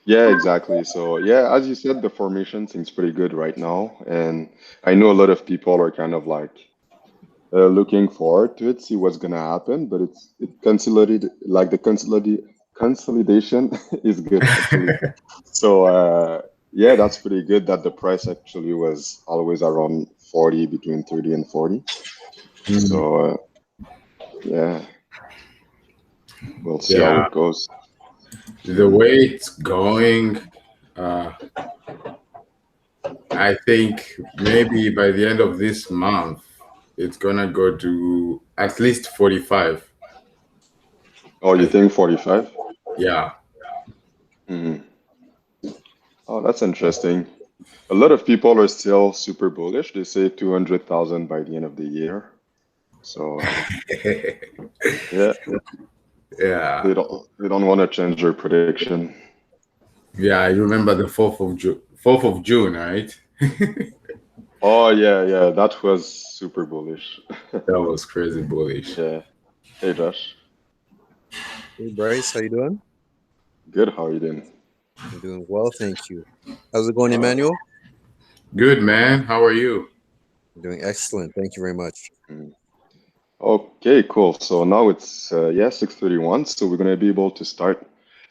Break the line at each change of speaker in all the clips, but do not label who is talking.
Yeah, exactly. So yeah, as you said, the formation seems pretty good right now, and I know a lot of people are kind of like looking forward to it, see what's gonna happen. But it consolidated like the consolidation is good actually. So yeah, that's pretty good that the price actually was always around 40, between 30 and 40.
Mm,
So yeah, we'll see how
yeah,
it goes.
the
Mhm.
way it's going, uh, I think maybe by the end of this month, it's gonna go to at least 45.
Oh, you
I
think 45?
Yeah,
Hmm. Oh, that's interesting. A lot of people are still super bullish. They say 200,000 by the end of the year. So yeah,
yeah,
they don't want to change their prediction.
yeah. I remember the 4th of June, right?
Oh yeah, yeah, that was super bullish.
That was crazy bullish.
Yeah. Hey Josh.
Hey Bryce, how you doing?
Good. How are you doing?
I'm doing well, thank you. How's it going,
Uh,
Emmanuel?
Good man. How are you?
I'm doing excellent. Thank you very much.
mm. Okay, cool. So now it's yeah 6:31, so we're gonna be able to start.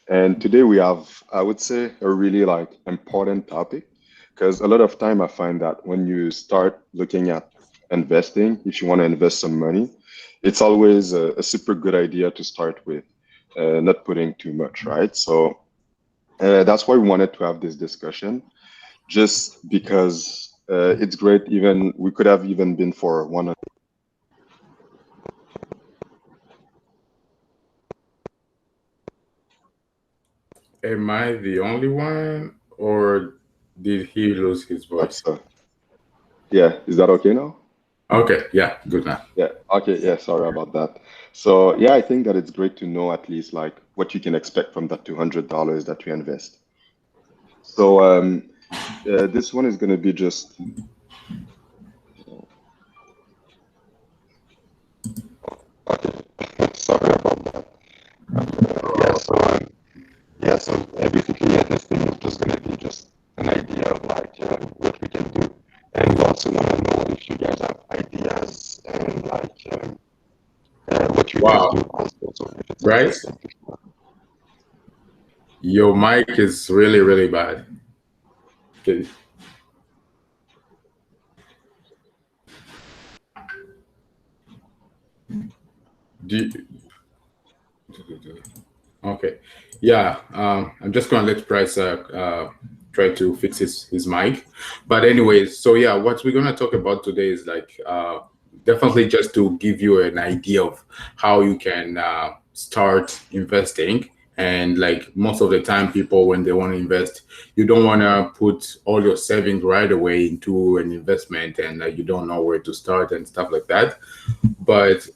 And today we have, I would say, a really like important topic because a lot of time I find that when you start looking at investing, if you want to invest some money, it's always a super good idea to start with not putting too much, right? So that's why we wanted to have this discussion, just because it's great. Even we could have even been for one.
Am I the only one, or did he lose his voice?
That's yeah. Is that okay now?
Okay, yeah, good now.
Yeah. Okay. Yeah. Sorry about that. So yeah, I think that it's great to know at least like what you can expect from that $200 that you invest. So this one is going to be just. Okay. Sorry about that. Yeah. So yeah. So basically, yeah, this thing is just going to be just an idea of like what we can do, and we also want to know if you guys have ideas and like what you guys do
Wow,
also. So if it's
Bryce,
interesting.
your mic is really, really bad. Okay. Do you, okay. Yeah, I'm just gonna let Bryce try to fix his mic. But anyways, so yeah, what we're gonna talk about today is like definitely just to give you an idea of how you can start investing. And like most of the time, people when they want to invest, you don't want to put all your savings right away into an investment, and you don't know where to start and stuff like that. But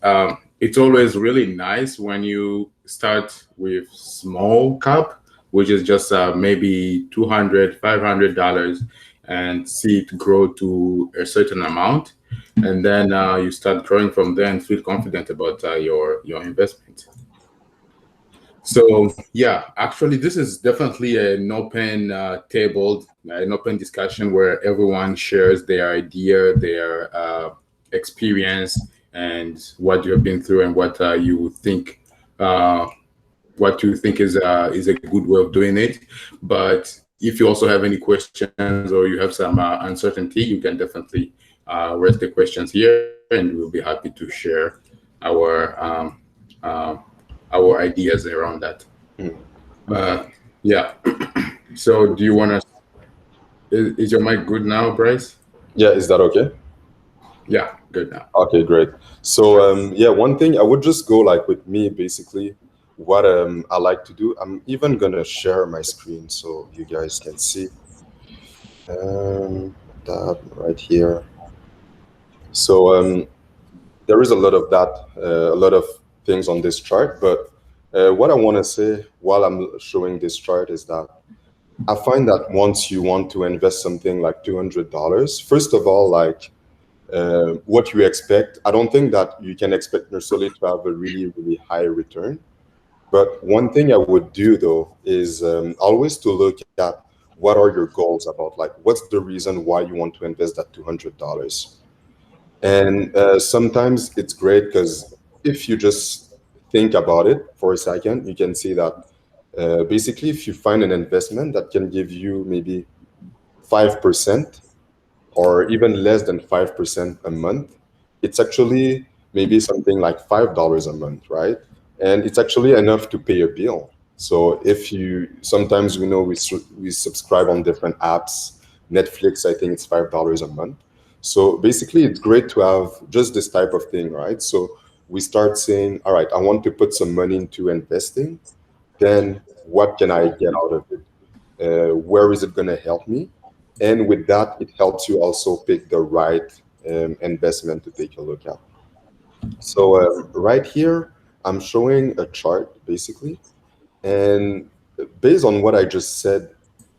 it's always really nice when you start with small cap, which is just maybe 200 $500, and see it grow to a certain amount, and then you start growing from there and feel confident about your investment. So yeah, actually, this is definitely an open table, an open discussion where everyone shares their idea, their experience, and what you have been through, and uh, what you think is a good way of doing it. But if you also have any questions or you have some uncertainty, you can definitely raise the questions here, and we'll be happy to share our uh, our ideas around that.
Mhm.
Uh, yeah. So, do you want to? Is your mic good now, Bryce?
Yeah, is that okay?
Yeah, good now.
Okay, great. So yeah, one thing I would just go like with me basically what I like to do. I'm even gonna share my screen so you guys can see that right here. So there is a lot of that, a lot of things on this chart. But what I want to say while I'm showing this chart is that I find that once you want to invest something like $200, first of all, like what you expect. I don't think that you can expect necessarily to have a really, really high return. But one thing I would do though is always to look at what are your goals about, like what's the reason why you want to invest that $200. And sometimes it's great because if you just think about it for a second, you can see that basically if you find an investment that can give you maybe 5% or even less than 5% a month, it's actually maybe something like $5 a month, right? And it's actually enough to pay a bill. So if you sometimes we know we subscribe on different apps, Netflix, I think it's $5 a month. So basically, it's great to have just this type of thing, right? So we start saying, all right, I want to put some money into investing. Then what can I get out of it? Where is it going to help me? And with that, it helps you also pick the right investment to take a look at. So right here, I'm showing a chart basically, and based on what I just said,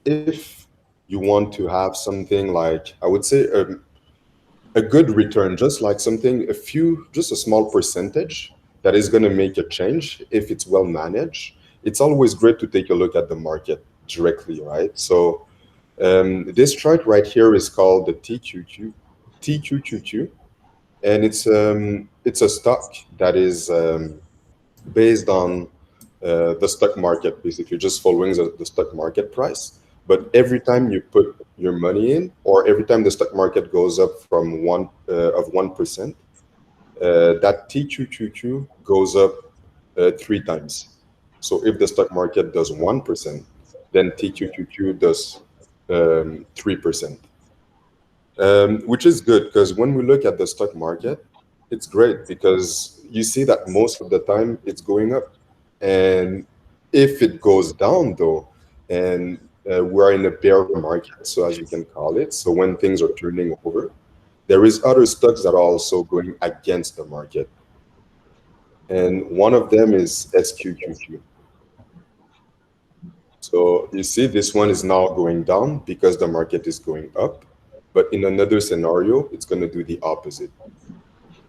if you want to have something like I would say a good return, just like something just a small percentage that is going to make a change if it's well managed. It's always great to take a look at the market directly, right? So this chart right here is called the TQQQ, and it's a stock that is based on the stock market, basically just following the stock market price. But every time you put your money in, or every time the stock market goes up from 1%, that TQQQ goes up 3 times. So if the stock market does 1%, then TQQQ does 3%, which is good because when we look at the stock market, it's great because you see that most of the time it's going up. And if it goes down, though, and we're in a bear market, so as we can call it, so when things are turning over, there is other stocks that are also going against the market. And one of them is SQQQ. So you see, this one is now going down because the market is going up. But in another scenario, it's going to do the opposite.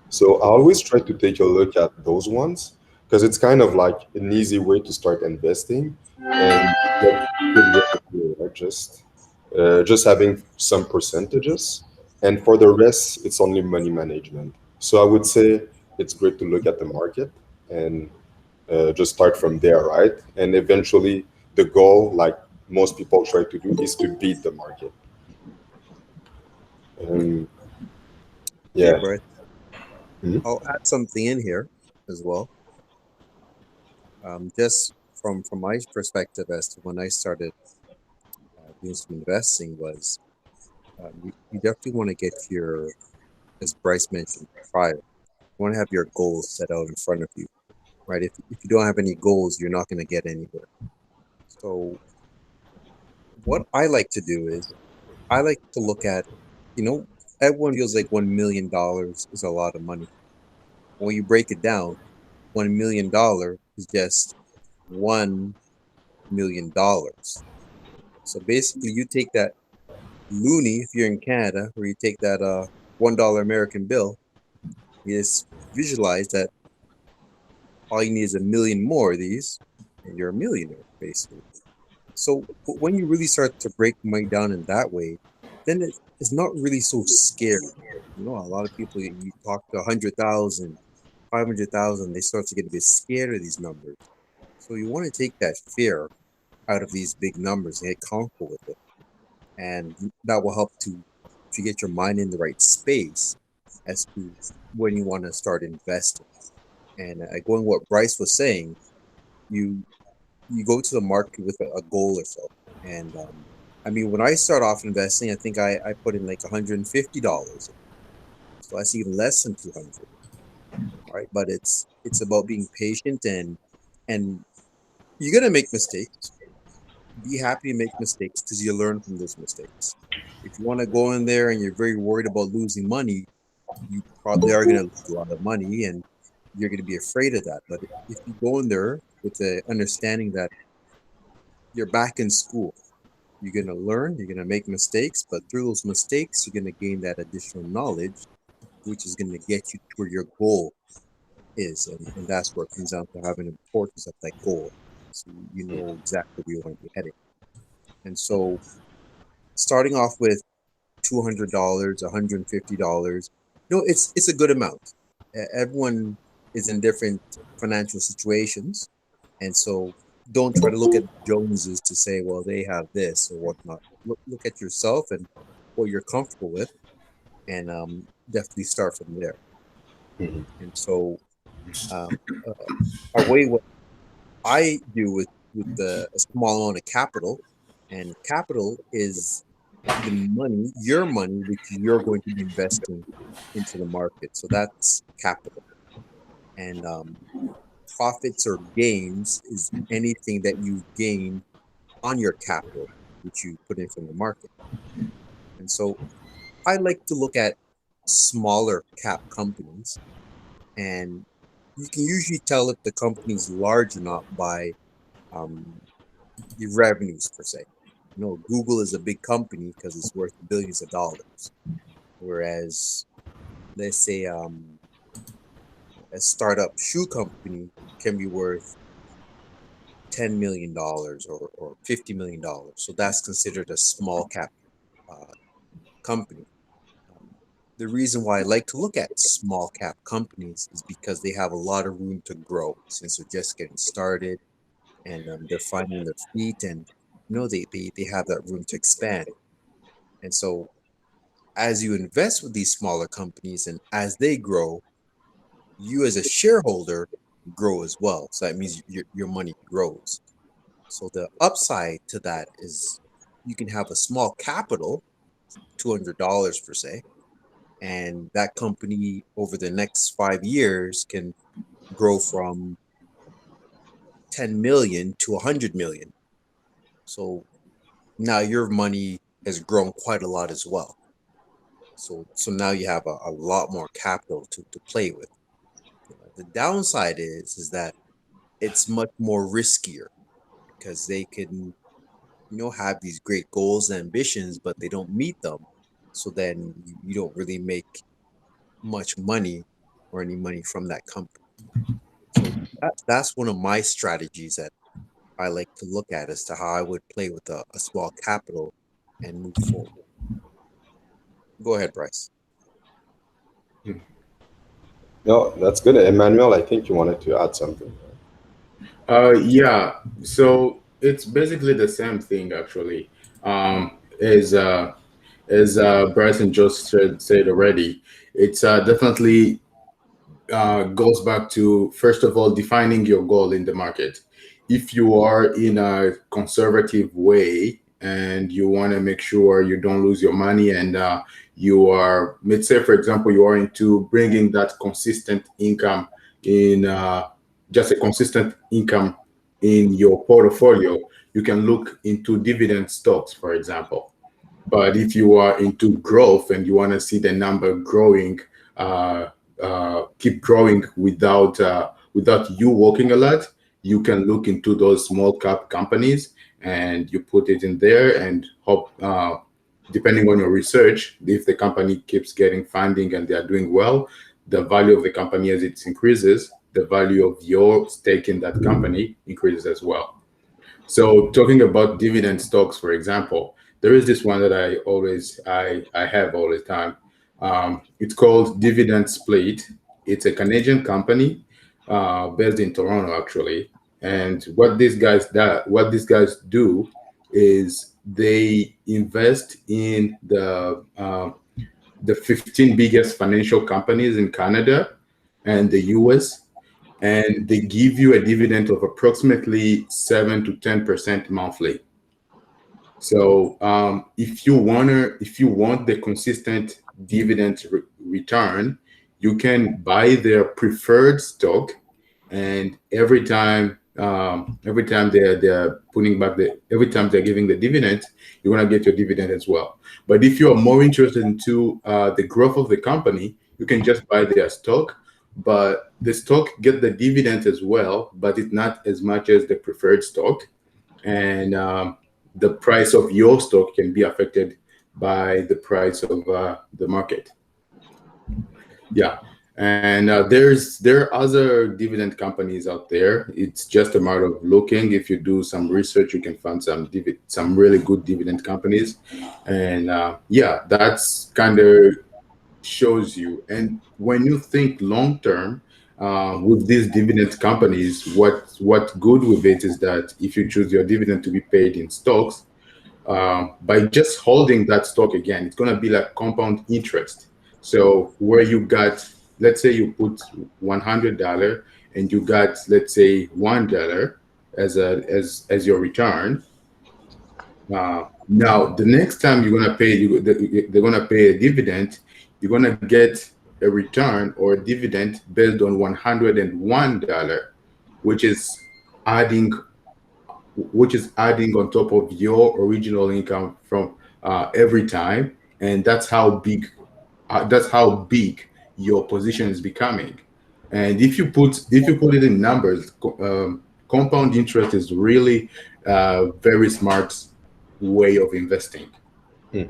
So I always try to take a look at those ones because it's kind of like an easy way to start investing and get good revenue, right? Just having some percentages, and for the rest, it's only money management. So I would say it's great to look at the market and just start from there, right? And eventually, the goal, like most people try to do, is to beat the market. Um,
Hey,
yeah.
Bryce,
Mhm.
I'll add something in here as well. Just from my perspective as to when I started doing some investing was you definitely want to get your, as Bryce mentioned prior, you want to have your goals set out in front of you, right? If you don't have any goals, you're not going to get anywhere. So what I like to do is I like to look at, you know, everyone feels like $1 million is a lot of money. When you break it down, $1 million is just $1 million. So basically, you take that loony if you're in Canada, or you take that $1 American bill. You just visualize that all you need is a million more of these, and you're a millionaire, basically. So when you really start to break money down in that way, then it's not really so scary. You know, a lot of people you talk to 100,000, 500,000, they start to get a bit scared of these numbers. So you want to take that fear out of these big numbers and get comfortable with it, and that will help to get your mind in the right space as to when you want to start investing. And going what Bryce was saying, you you go to the market with a goal or so. And I mean, when I start off investing, I think I put in like $150, so that's even less than 200. Right, but it's about being patient, and you're gonna make mistakes. Be happy to make mistakes because you learn from those mistakes. If you want to go in there and you're very worried about losing money, you probably are going to lose a lot of money, and you're going to be afraid of that. But if you go in there with the understanding that you're back in school, you're going to learn, you're going to make mistakes, but through those mistakes, you're going to gain that additional knowledge, which is going to get you to your goal. is, and that's where it comes down to having importance of that goal. So you know exactly where you want to be heading. And so starting off with $200, $150, it's a good amount. Everyone is in different financial situations, and so don't try to look at Joneses to say, well, they have this or whatnot. Look at yourself and what you're comfortable with, and definitely start from there.
Mhm.
And so, um, uh, a way what I do with a small amount of capital, and capital is the money, your money, which you're going to be investing into the market. So that's capital. And profits or gains is anything that you gain on your capital, which you put in from the market. And so I like to look at smaller cap companies, and you can usually tell if the company's large or not by um, the revenues per se. Google is a big company because it's worth billions of dollars, whereas let's say a startup shoe company can be worth $10 million or $50 million. So that's considered a small cap uh, company. Um, the reason why I like to look at small cap companies is because they have a lot of room to grow since they're just getting started, and they're finding their feet, and they have that room to expand. And so as you invest with these smaller companies and as they grow, you as a shareholder grow as well. So that means your money grows. So the upside to that is you can have a small capital, $200 per se, and that company over the next 5 years can grow from 10 million to 100 million. So now your money has grown quite a lot as well. So now you have a lot more capital to play with. The downside is that it's much more riskier because they can have these great goals and ambitions, but they don't meet them. So then you don't really make much money or any money from that company. So that's one of my strategies that I like to look at as to how I would play with a small capital and move forward. Go ahead, Bryce.
No, that's good. Emmanuel, I think you wanted to add something.
Yeah, so it's basically the same thing actually. As Bryson just said already, it's definitely goes back to, first of all, defining your goal in the market. If you are in a conservative way and you want to make sure you don't lose your money, and you are, let's say, for example, you are into bringing that consistent income in, just a consistent income in your portfolio, you can look into dividend stocks, for example. But if you are into growth and you want to see the number growing, uh, keep growing without you working a lot, you can look into those small cap companies and you put it in there and hope, depending on your research, if the company keeps getting funding and they are doing well, the value of the company as it increases, the value of your stake in that company increases as well. So talking about dividend stocks, for example, there is this one that I have all the time. It's called Dividend Split. It's a Canadian company based in Toronto, actually. And what these guys do is they invest in the 15 biggest financial companies in Canada and the US, and they give you a dividend of approximately 7 to 10% monthly. So if you want the consistent dividend return, you can buy their preferred stock, and every time they're putting back every time they're giving the dividend, you're gonna get your dividend as well. But if you are more interested into the growth of the company, you can just buy their stock, but the stock get the dividend as well, but it's not as much as the preferred stock, and the price of your stock can be affected by the price of the market. Yeah. And there are other dividend companies out there. It's just a matter of looking. If you do some research, you can find some really good dividend companies, and yeah, that's kind of shows you. And when you think long term with these dividend companies, what good with it is that if you choose your dividend to be paid in stocks, by just holding that stock again, it's going to be like compound interest. So where you got, let's say you put $100 and you got, let's say, $1 as your return. Now the next time you're going to pay, they're going to pay a dividend. You're going to get a return or a dividend based on $101, which is adding on top of your original income from every time, and that's how big your position is becoming. And if you put it in numbers, compound interest is really a very smart way of investing,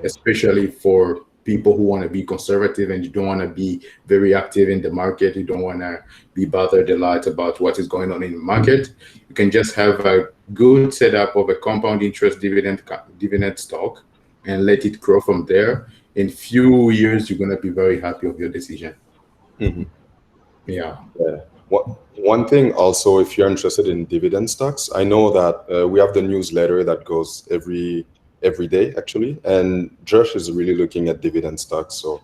especially for people who want to be conservative and you don't want to be very active in the market. You don't want to be bothered a lot about what is going on in the market. You can just have a good setup of a compound interest dividend stock and let it grow from there. In few years, you're going to be very happy of your decision.
Mhm.
Yeah.
Yeah. One thing also, if you're interested in dividend stocks, I know that we have the newsletter that goes every day actually, and Josh is really looking at dividend stocks. So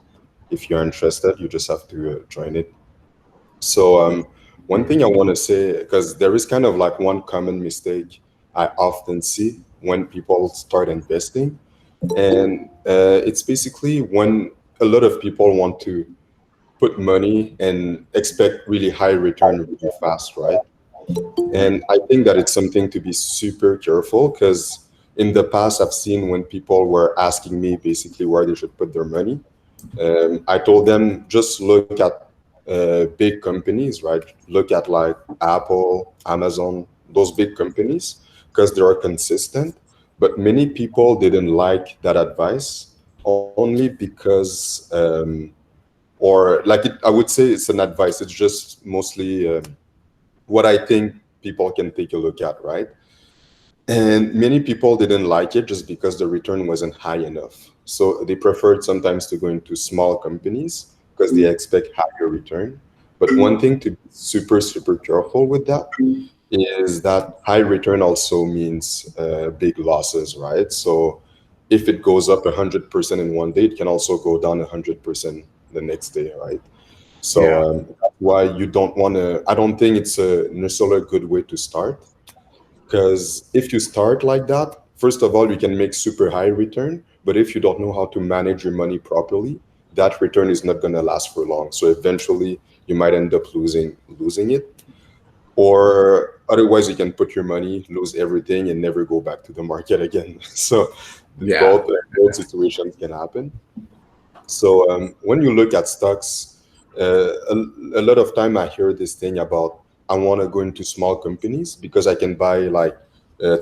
if you're interested, you just have to join it. So one thing I want to say, because there is kind of like one common mistake I often see when people start investing, and it's basically when a lot of people want to put money and expect really high return really fast, right? And I think that it's something to be super careful because in the past, I've seen when people were asking me basically where they should put their money. I told them just look at big companies, right? Look at like Apple, Amazon, those big companies because they are consistent. But many people didn't like that advice only because or like I would say it's an advice. It's just mostly what I think people can take a look at, right? And many people didn't like it just because the return wasn't high enough. So they preferred sometimes to go into small companies because they expect higher return. But one thing to be super, super careful with that is that high return also means big losses, right? So if it goes up 100% in one day, it can also go down 100% the next day, right? So
Yeah.
that's why you don't want to, I don't think it's a necessarily a good way to start. Because if you start like that, first of all, you can make super high return. But if you don't know how to manage your money properly, that return is not going to last for long. So eventually you might end up losing it. Or otherwise you can put your money, lose everything and never go back to the market again. So
Yeah.
both situations can happen. So when you look at stocks, a lot of time I hear this thing about I want to go into small companies because I can buy like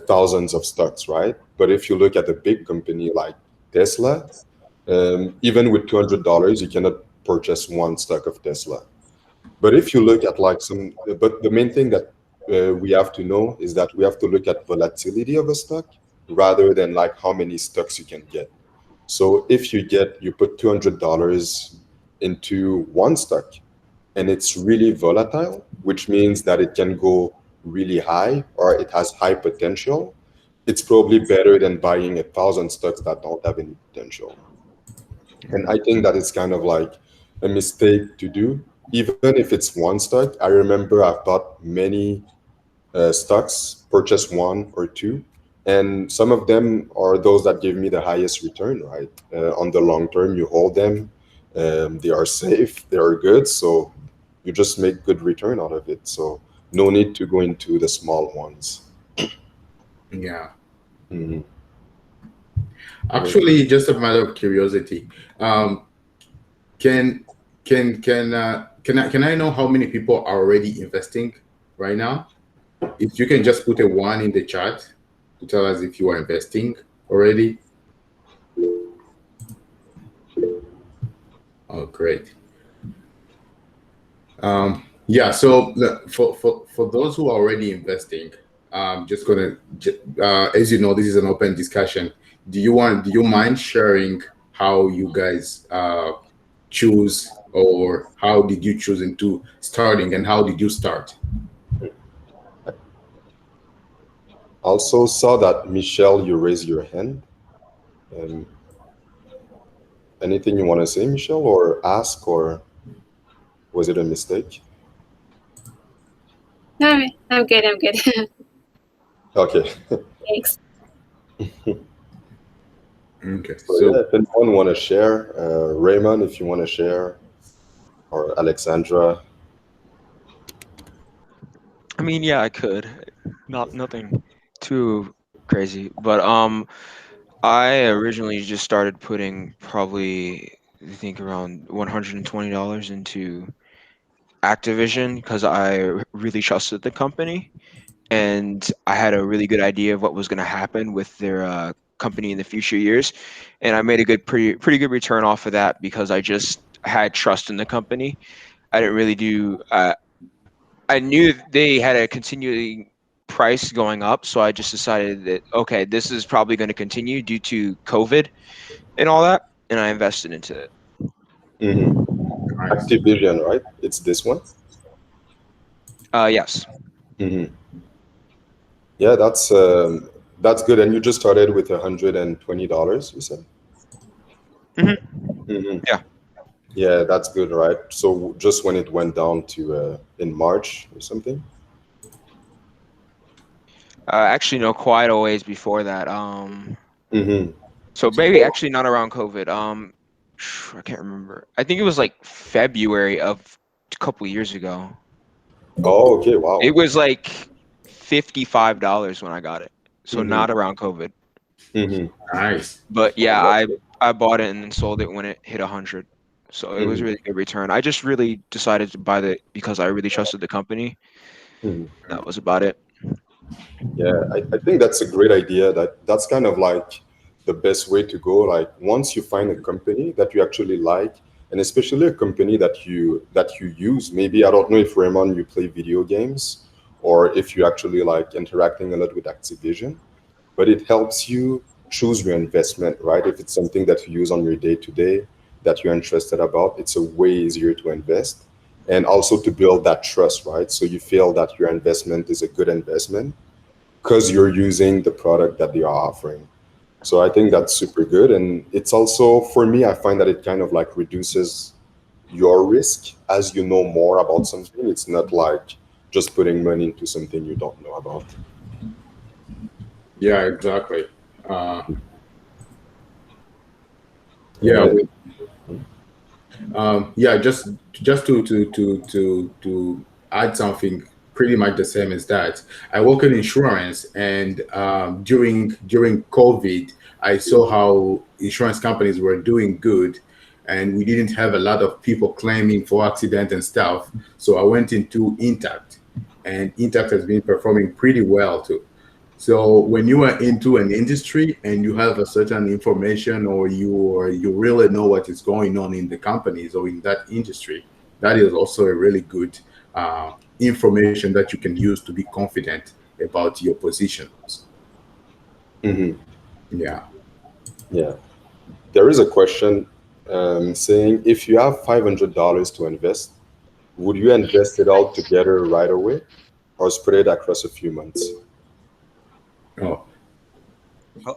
thousands of stocks, right? But if you look at a big company like Tesla, even with $200, you cannot purchase one stock of Tesla. But if you look at like but the main thing that we have to know is that we have to look at volatility of a stock rather than like how many stocks you can get. So if you put $200 into one stock and it's really volatile, which means that it can go really high or it has high potential, it's probably better than buying 1,000 stocks that don't have any potential. And I think that is kind of like a mistake to do, even if it's one stock. I remember I've bought many stocks, purchase one or two, and some of them are those that give me the highest return, right? On the long term, you hold them, they are safe, they are good, so you just make good return out of it. So no need to go into the small ones.
Yeah.
Mhm.
Actually, just a matter of curiosity. Um, can can I know how many people are already investing right now? If you can just put a one in the chat to tell us if you are investing already. Oh, great. Yeah, so for those who are already investing, just gonna as you know, this is an open discussion. Do you mind sharing how you guys choose, or how did you choose into starting, and how did you start?
Also saw that Michelle, you raised your hand. Um, Anything you want to say, Michelle, or ask, or was it a mistake?
No, I'm good. I'm good.
Okay.
Thanks.
Okay,
So
so
yeah, if anyone want to share, Raymond, if you want to share, or Alexandra.
I mean, yeah, I could. Not nothing too crazy, but I originally just started putting probably I think around $120 into Activision because I really trusted the company and I had a really good idea of what was going to happen with their company in the future years, and I made a pretty good return off of that because I just had trust in the company. I didn't really do. I knew they had a continuing price going up, so I just decided that okay, this is probably going to continue due to COVID and all that, and I invested into it.
Hmm.
nice.
Activision, right? It's this one.
Yes.
Hmm. Yeah, that's good. And you just started with $120, you said.
Hmm.
Hmm.
Yeah.
Yeah, that's good, right? So just when it went down to in March or something.
Actually, no, quite a ways before that.
Hmm.
So maybe actually not around COVID. I can't remember. I think it was like February of a couple years ago.
Oh, okay. Wow.
It was like $55 when I got it. So
Hmm.
not around COVID.
Hmm.
Nice.
But yeah,
That's good.
I bought it and then sold it when it hit 100. So it was
Hmm.
really good return. I just really decided to buy it because I really trusted the company.
Hmm.
That was about it.
Yeah, I think that's a great idea. That's kind of like the best way to go. Like once you find a company that you actually like, and especially a company that you use. Maybe I don't know if Raymond you play video games or if you actually like interacting a lot with Activision, but it helps you choose your investment, right? If it's something that you use on your day to day that you're interested about, it's a way easier to invest and also to build that trust, right? So you feel that your investment is a good investment because you're using the product that they are offering. So I think that's super good. And it's also, for me, I find that it kind of like reduces your risk as you know more about something. It's not like just putting money into something you don't know about.
Yeah, exactly. Uh, yeah,
Yeah.
yeah. Just to add something pretty much the same as that. I work in insurance, and during COVID, I saw how insurance companies were doing good, and we didn't have a lot of people claiming for accident and stuff. So I went into Intact, and Intact has been performing pretty well too. So when you are into an industry and you have a certain information, or you really know what is going on in the companies or in that industry, that is also a really good information that you can use to be confident about your positions.
Hmm.
Yeah.
Yeah. There is a question saying if you have $500 to invest, would you invest it all together right away or spread it across a few months?
Oh,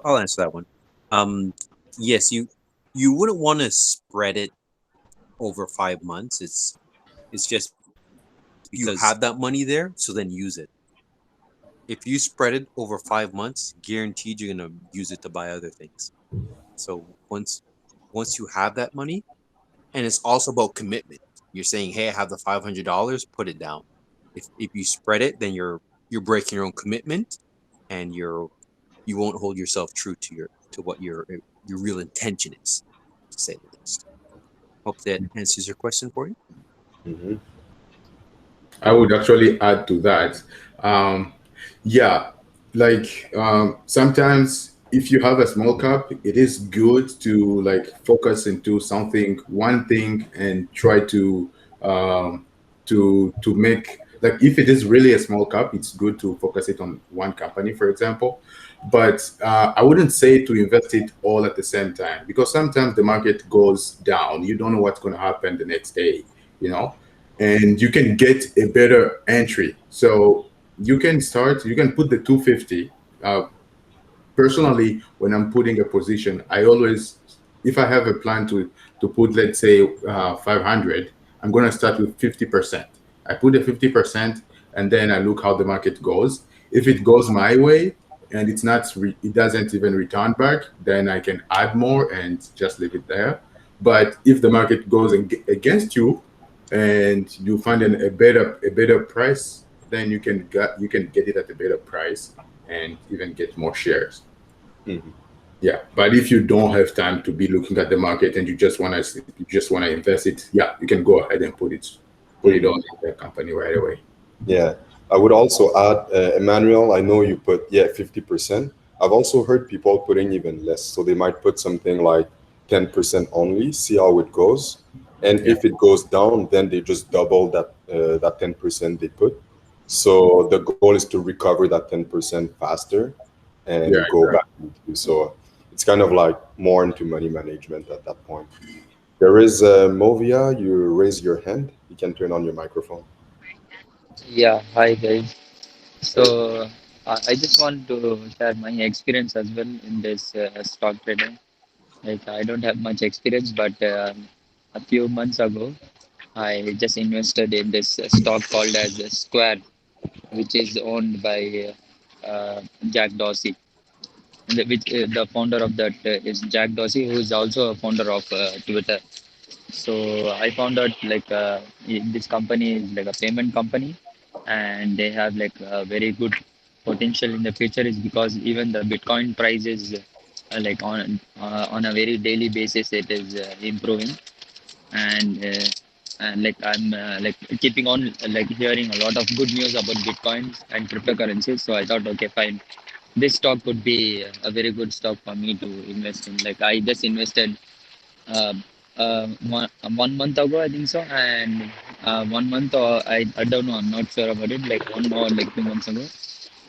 I'll answer that one. Um, yes, you wouldn't want to spread it over 5 months. It's just you have that money there, so then use it. If you spread it over 5 months, guaranteed you're gonna use it to buy other things. So once you have that money, and it's also about commitment. You're saying, hey, I have the $500, put it down. If you spread it, then you're breaking your own commitment, and you won't hold yourself true to what your real intention is, to say the least. Hope that answers your question for you.
Hmm.
I would actually add to that. Um, yeah, like sometimes if you have a small cap, it is good to like focus into something, one thing, and try um, to make, like, if it is really a small cap, it's good to focus it on one company, for example. But I wouldn't say to invest it all at the same time, because sometimes the market goes down. You don't know what's going to happen the next day, you know, and you can get a better entry. So you can put the 250. Personally, when I'm putting a position, I always, if I have a plan to put, let's say, 500, I'm going to start with 50%. I put the 50%, and then I look how the market goes. If it goes my way and it doesn't even return back, then I can add more and just leave it there. But if the market goes against you and you find a better price, then you can get it at a better price and even get more shares.
Mhm.
Yeah, but if you don't have time to be looking at the market and you just want to invest it, yeah, you can go ahead and put it on in the company right away.
Yeah, I would also add, Emmanuel, I know you put, 50%. I've also heard people putting even less. So they might put something like 10% only, see how it goes. And
Yeah.
if it goes down, then they just double that 10% they put. So the goal is to recover that 10% faster
Yeah,
and go
exactly.
back into. So it's kind of like more into money management at that point. There is Movia, you raise your hand. You can turn on your microphone.
Yeah, hi guys. So I just want to share my experience as well in this stock trading. Like I don't have much experience, but a few months ago, I just invested in this stock called as Square, which is owned by Jack Dorsey. The founder of that is Jack Dorsey, who is also a founder of Twitter. So I found out like this company is like a payment company, and they have like a very good potential in the future. Is because even the Bitcoin price is like on a very daily basis it is improving, and like I'm like keeping on like hearing a lot of good news about Bitcoins and cryptocurrencies. So I thought, okay, fine, this stock could be a very good stock for me to invest in. Like I just invested uh, 1 month ago, I think so, and 1 month or I don't know, I'm not sure about it. Like 2 months ago,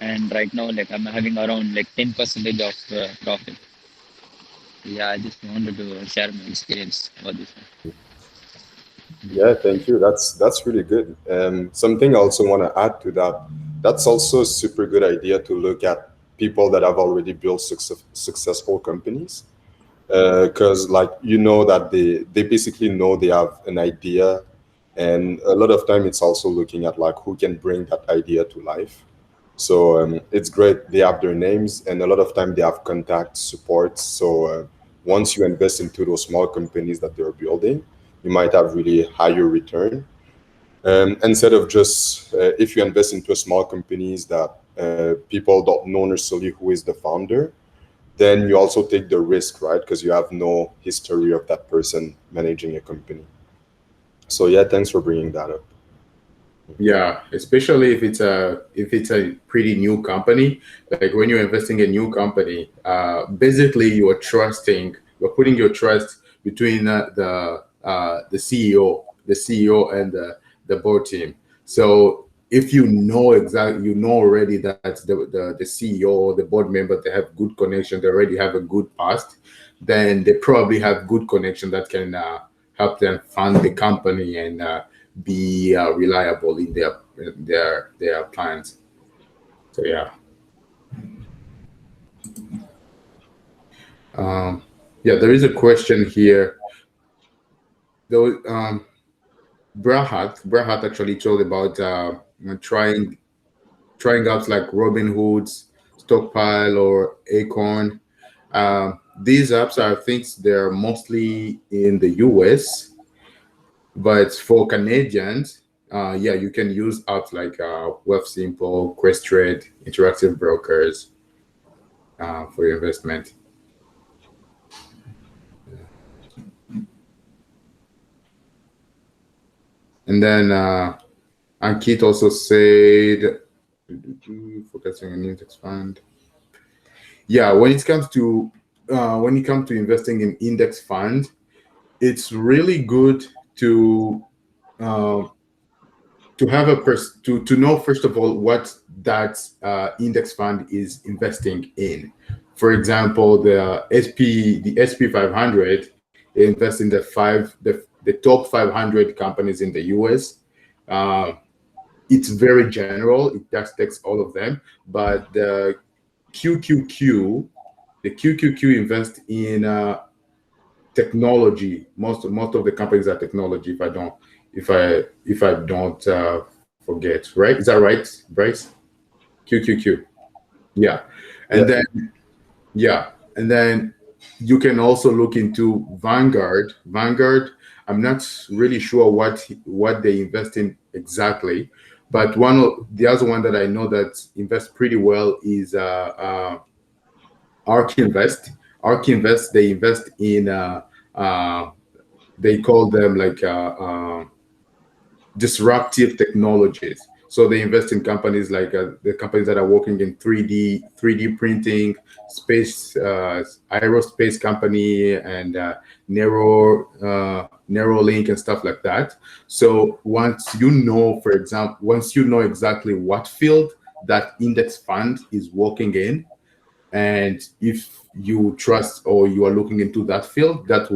and right now like I'm having around like 10% of profit. Yeah, I just wanted to share my experience about this.
Yeah, thank you. That's really good. Something I also want to add to that. That's also a super good idea to look at people that have already built successful companies, because like that they basically know they have an idea, and a lot of time it's also looking at like who can bring that idea to life. So it's great. They have their names, and a lot of time they have contact support. So once you invest into those small companies that they're building, you might have really higher return. Instead of just if you invest into small companies that people don't know necessarily who is the founder, then you also take the risk, right? Because you have no history of that person managing a company. So yeah, thanks for bringing that up.
Yeah, especially if it's a pretty new company. Like when you're investing in a new company, basically you're putting your trust between the CEO and the board team. So if you know already that the CEO or the board member, they have good connection, they already have a good past, then they probably have good connection that can help them fund the company and be reliable in their plans. So yeah, um, yeah. There is a question here. Though Brahat actually told about trying apps like Robinhood's Stockpile or Acorn. These apps are things they're mostly in the US, but for Canadians, yeah, you can use apps like Wealthsimple, Questrade, Interactive Brokers for your investment. And then Ankit also said, focusing on index fund. Yeah, when it comes to investing in index fund, it's really good to uh, to have to know first of all what that index fund is investing in. For example, the SP 500 invests in the top 500 companies in the US. It's very general; it just takes all of them. But QQQ, the QQQ invests in technology. Most of the companies are technology. If I don't forget, right? Is that right, Bryce? QQQ. Yeah, and
Yeah.
and then you can also look into Vanguard. Vanguard, I'm not really sure what they invest in exactly, but the other one that I know that invests pretty well is ARK Invest. ARK Invest, they invest in they call them like disruptive technologies. So they invest in companies like the companies that are working in 3D printing, space, aerospace company, and Neuralink and stuff like that. So once you know, for example, once you know exactly what field that index fund is working in, and if you trust or you are looking into that field, that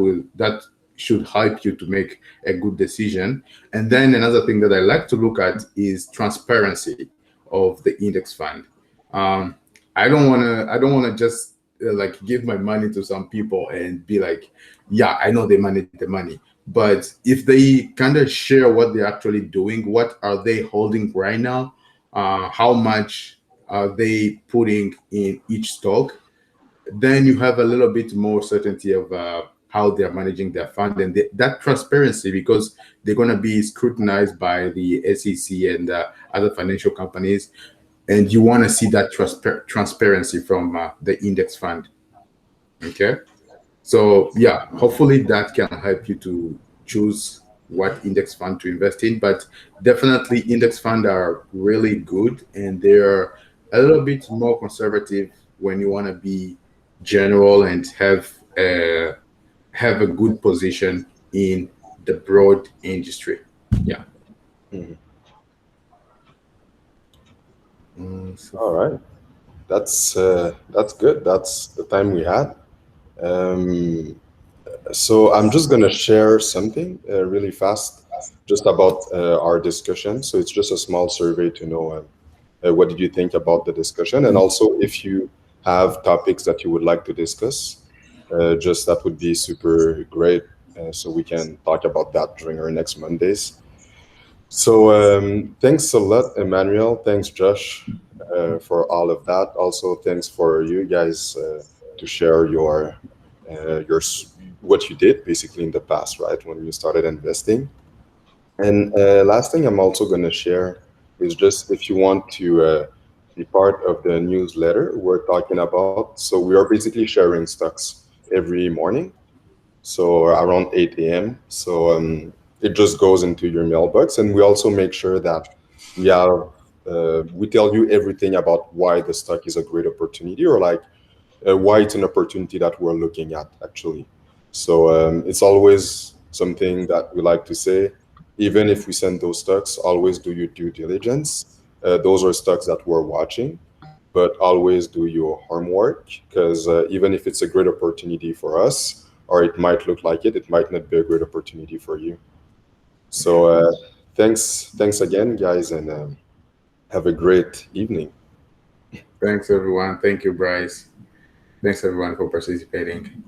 should help you to make a good decision. And then another thing that I like to look at is transparency of the index fund. I don't want to just like give my money to some people and be like, yeah, I know they manage the money. But if they kind of share what they're actually doing, what are they holding right now, how much are they putting in each stock, then you have a little bit more certainty of how they're managing their fund, and that transparency, because they're going to be scrutinized by the SEC and other financial companies, and you want to see that transparency from the index fund. Okay, so yeah, hopefully that can help you to choose what index fund to invest in. But definitely index funds are really good, and they're a little bit more conservative when you want to be general and have a good position in the broad industry. Yeah.
Mhm.
So
All right. That's good. That's the time we had. Um, so I'm just gonna share something really fast, just about our discussion. So it's just a small survey to know what did you think about the discussion, and also if you have topics that you would like to discuss, just that would be super great. So we can talk about that during our next Mondays. So thanks a lot, Emmanuel. Thanks, Josh, for all of that. Also, thanks for you guys to share what you did basically in the past, right, when you started investing. And last thing I'm also going to share is just if you want to be part of the newsletter we're talking about. So we are basically sharing stocks every morning, so around 8 a.m. So it just goes into your mailbox, and we also make sure that we tell you everything about why the stock is a great opportunity, or like why it's an opportunity that we're looking at actually. So it's always something that we like to say. Even if we send those stocks, always do your due diligence. Those are stocks that we're watching, but always do your homework, because even if it's a great opportunity for us, or it might look like it might not be a great opportunity for you. So thanks again, guys, and have a great evening.
thanks everyone. Thank you, Bryce. Thanks everyone for participating.